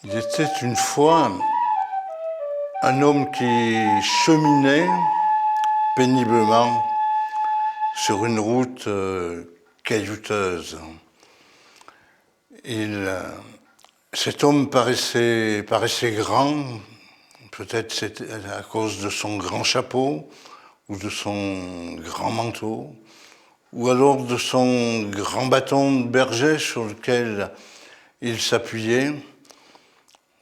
Il était une fois un homme qui cheminait péniblement sur une route caillouteuse. Cet homme paraissait grand, peut-être c'était à cause de son grand chapeau ou de son grand manteau, ou alors de son grand bâton de berger sur lequel il s'appuyait,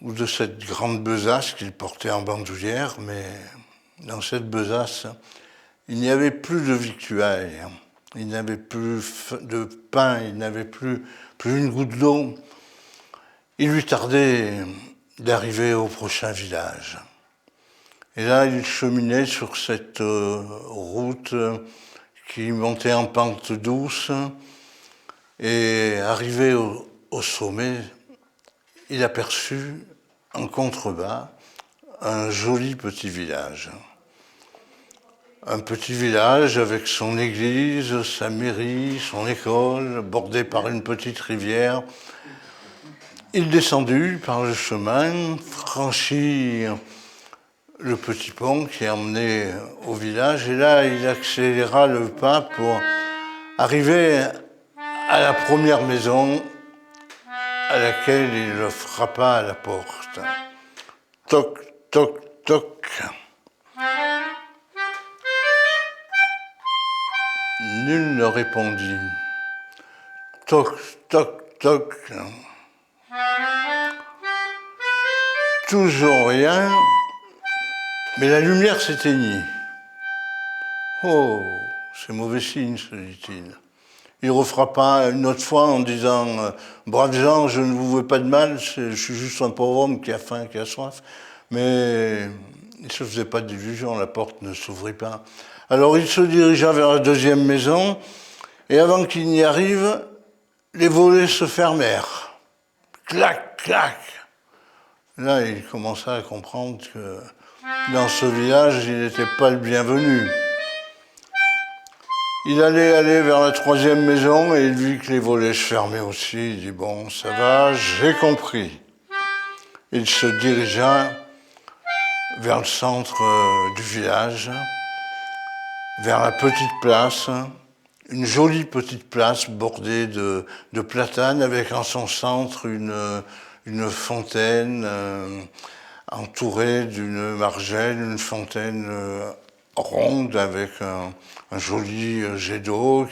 ou de cette grande besace qu'il portait en bandoulière, mais dans cette besace, il n'y avait plus de victuailles, il n'y avait plus de pain, il n'avait plus une goutte d'eau. Il lui tardait d'arriver au prochain village. Et là, il cheminait sur cette route qui montait en pente douce, et arrivé au sommet, il aperçut en contrebas un joli petit village. Un petit village avec son église, sa mairie, son école, bordé par une petite rivière. Il descendit par le chemin, franchit le petit pont qui emmenait au village, et là, il accéléra le pas pour arriver à la première maison à laquelle il frappa à la porte. Toc, toc, toc. Nul ne répondit. Toc, toc, toc. Toujours rien, mais la lumière s'éteignit. Oh, c'est mauvais signe, se dit-il. Il refrappa une autre fois en disant « Braves gens, je ne vous veux pas de mal, je suis juste un pauvre homme qui a faim, qui a soif. » Mais il ne se faisait pas d'illusion, la porte ne s'ouvrit pas. Alors il se dirigea vers la deuxième maison, et avant qu'il n'y arrive, les volets se fermèrent. Clac, clac. Là, il commença à comprendre que dans ce village, il n'était pas le bienvenu. Il allait aller vers la troisième maison et il vit que les volets se fermaient aussi. Il dit « Bon, ça va, j'ai compris ». Il se dirigea vers le centre du village, vers la petite place, une jolie petite place bordée de platanes avec en son centre une fontaine entourée d'une margelle, une fontaine ronde avec un joli jet d'eau.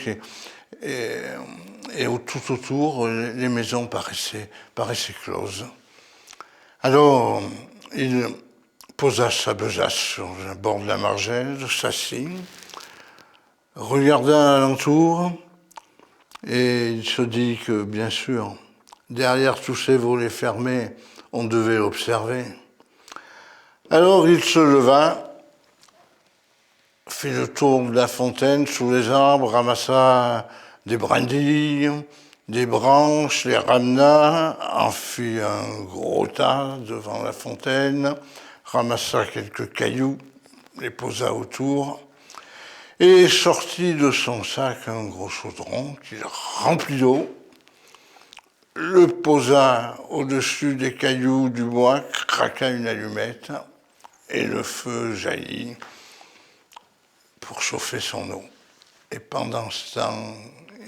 Et tout autour, les maisons paraissaient closes. Alors, il posa sa besace sur le bord de la margelle, s'assit, regarda alentour, et il se dit que, bien sûr, derrière tous ces volets fermés, on devait l'observer. Alors il se leva, fit le tour de la fontaine sous les arbres, ramassa des brindilles, des branches, les ramena, en fit un gros tas devant la fontaine, ramassa quelques cailloux, les posa autour, et sortit de son sac un gros chaudron qu'il remplit d'eau, le posa au-dessus des cailloux du bois, craqua une allumette, et le feu jaillit pour chauffer son eau. Et pendant ce temps,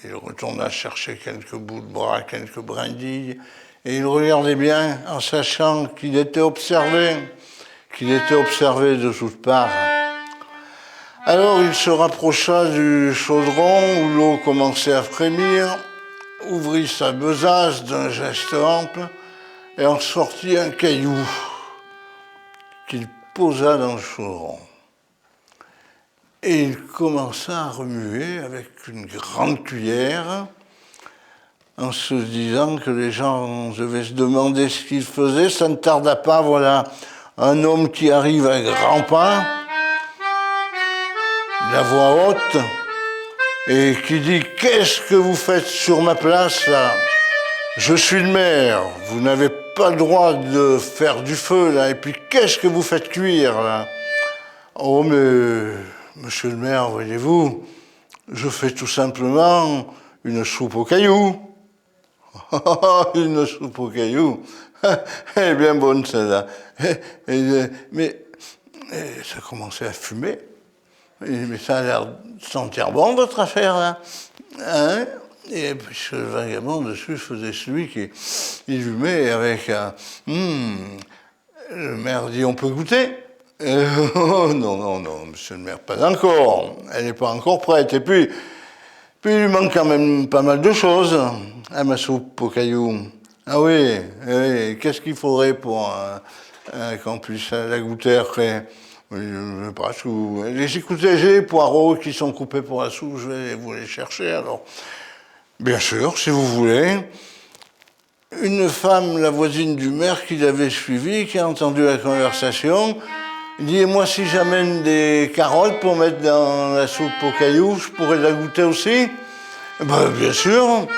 il retourna chercher quelques bouts de bras, quelques brindilles, et il regardait bien en sachant qu'il était observé de toutes parts. Alors il se rapprocha du chaudron où l'eau commençait à frémir, ouvrit sa besace d'un geste ample et en sortit un caillou qu'il posa dans le chaudron. Et il commença à remuer avec une grande cuillère, en se disant que les gens devaient se demander ce qu'il faisait. Ça ne tarda pas, voilà, un homme qui arrive à grands pas, la voix haute, et qui dit « Qu'est-ce que vous faites sur ma place, là ? Je suis le maire, vous n'avez pas le droit de faire du feu, là, et puis qu'est-ce que vous faites cuire, là ? Oh, mais, monsieur le maire, voyez-vous, je fais tout simplement une soupe aux cailloux. » Une soupe aux cailloux. Elle est bien bonne, celle-là. Mais ça commençait à fumer. Mais ça a l'air de sentir bon, votre affaire, là. Hein? Et puis ce vagabond dessus faisait celui qui allumait avec un... Le maire dit, on peut goûter? Oh, non, non, non, monsieur le maire, pas encore. Elle n'est pas encore prête. Et puis, il lui manque quand même pas mal de choses à ma soupe aux cailloux. Ah oui, oui. Qu'est-ce qu'il faudrait pour qu'on puisse la goûter après? Je ne sais pas, j'ai les poireaux qui sont coupés pour la soupe, je vais vous les chercher alors. Bien sûr, si vous voulez. Une femme, la voisine du maire, qui l'avait suivi, qui a entendu la conversation, dit, et moi si j'amène des carottes pour mettre dans la soupe aux cailloux, je pourrais la goûter aussi? Ben, bien sûr.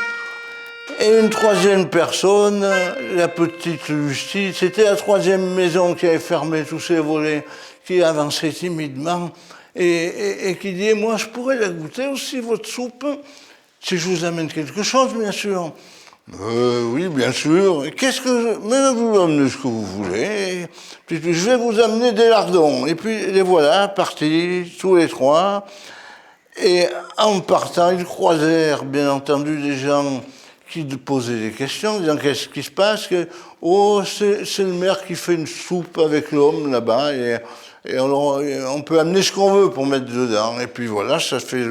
Et une troisième personne, la petite Lucie, c'était la troisième maison qui avait fermé tous ses volets, qui avançait timidement et qui dit, moi je pourrais la goûter aussi, votre soupe, si je vous amène quelque chose, bien sûr. Oui, bien sûr. Mais vous amenez ce que vous voulez. Puis, je vais vous amener des lardons. Et puis les voilà, partis, tous les trois. Et en partant, ils croisèrent, bien entendu, des gens qui posaient des questions, disant qu'est-ce qui se passe? Oh, c'est le maire qui fait une soupe avec l'homme là-bas, et on peut amener ce qu'on veut pour mettre dedans. Et puis voilà, ça fait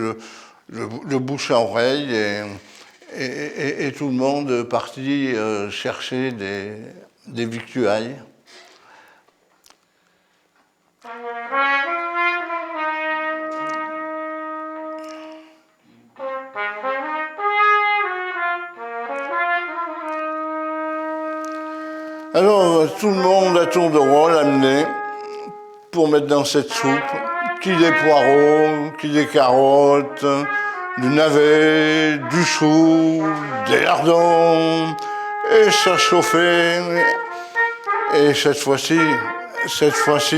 le bouche à oreille, et tout le monde partit chercher des victuailles. Alors, tout le monde à tour de rôle amené pour mettre dans cette soupe, qui des poireaux, qui des carottes, du navet, du chou, des lardons, et ça chauffait. Et cette fois-ci,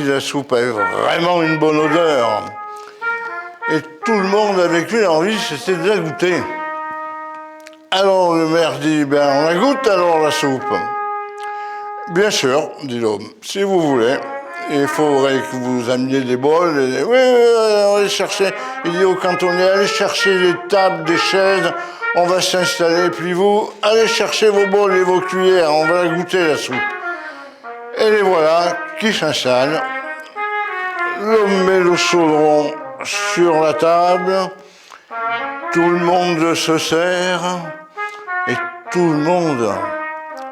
la soupe avait vraiment une bonne odeur. Et tout le monde avec lui envie, c'était de la goûter. Alors le maire dit, ben on la goûte alors la soupe. Bien sûr, dit l'homme, si vous voulez. Il faudrait que vous ameniez des bols. Oui, on va les chercher. Il dit au cantonnier, allez chercher des tables, des chaises, on va s'installer. Puis vous, allez chercher vos bols et vos cuillères, on va la goûter la soupe. Et les voilà qui s'installent. L'homme met le chaudron sur la table. Tout le monde se sert. Et tout le monde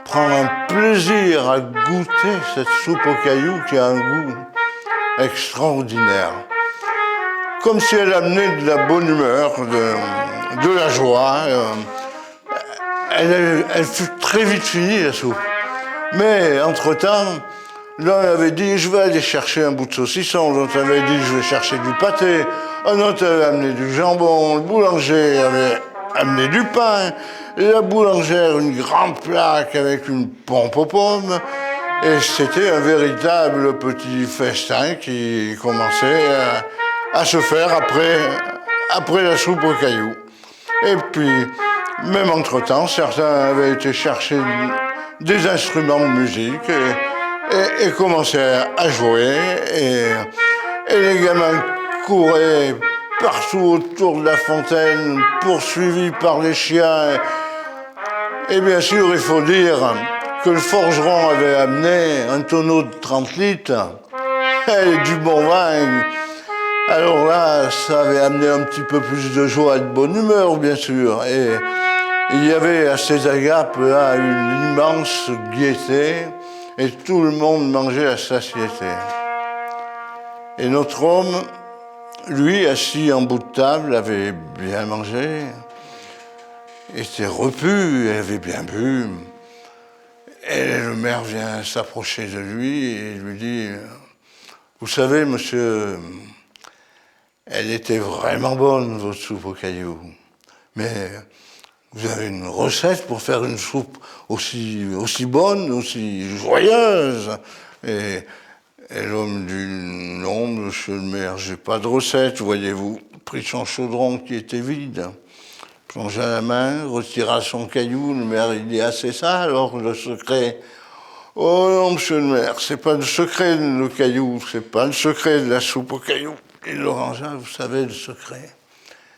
prend un plaisir à goûter cette soupe aux cailloux qui a un goût extraordinaire. Comme si elle amenait de la bonne humeur, de la joie. Elle fut très vite finie, la soupe. Mais, entre-temps, l'un avait dit, je vais aller chercher un bout de saucisson. L'autre avait dit, je vais chercher du pâté. Un autre avait amené du jambon. Le boulanger avait amené du pain. La boulangère, une grande plaque avec une pompe aux pommes. Et c'était un véritable petit festin qui commençait à se faire après la soupe aux cailloux. Et puis, même entre-temps, certains avaient été chercher des instruments de musique et commençaient à jouer. Et les gamins couraient partout autour de la fontaine, poursuivis par les chiens. Et bien sûr, il faut dire que le forgeron avait amené un tonneau de 30 litres et du bon vin. Alors là, ça avait amené un petit peu plus de joie et de bonne humeur, bien sûr. Et il y avait à ces agapes là une immense gaieté et tout le monde mangeait à satiété. Et notre homme, lui, assis en bout de table, avait bien mangé, était repu, avait bien bu. Et le maire vient s'approcher de lui et lui dit, vous savez, monsieur, elle était vraiment bonne, votre soupe aux cailloux. Mais vous avez une recette pour faire une soupe aussi bonne, aussi joyeuse? Et l'homme dit, non, monsieur le maire, j'ai pas de recette, voyez-vous. Pris son chaudron qui était vide. plongea la main, retira son caillou. Le maire, il dit, ah, c'est ça alors le secret? Oh non, monsieur le maire, c'est pas le secret le caillou, c'est pas le secret de la soupe au caillou. Il le rangea, vous savez, le secret,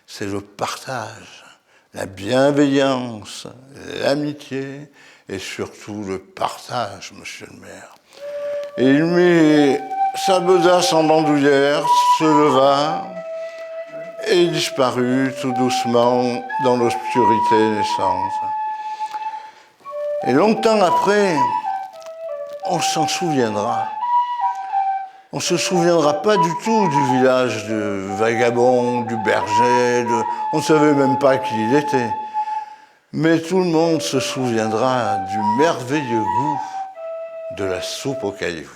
c'est le partage, la bienveillance, l'amitié et surtout le partage, monsieur le maire. Et il mit sa besace en bandoulière, se leva et disparut tout doucement dans l'obscurité naissante. Et longtemps après, on s'en souviendra. On ne se souviendra pas du tout du village de Vagabond, du berger, on ne savait même pas qui il était. Mais tout le monde se souviendra du merveilleux goût de la soupe au caillou.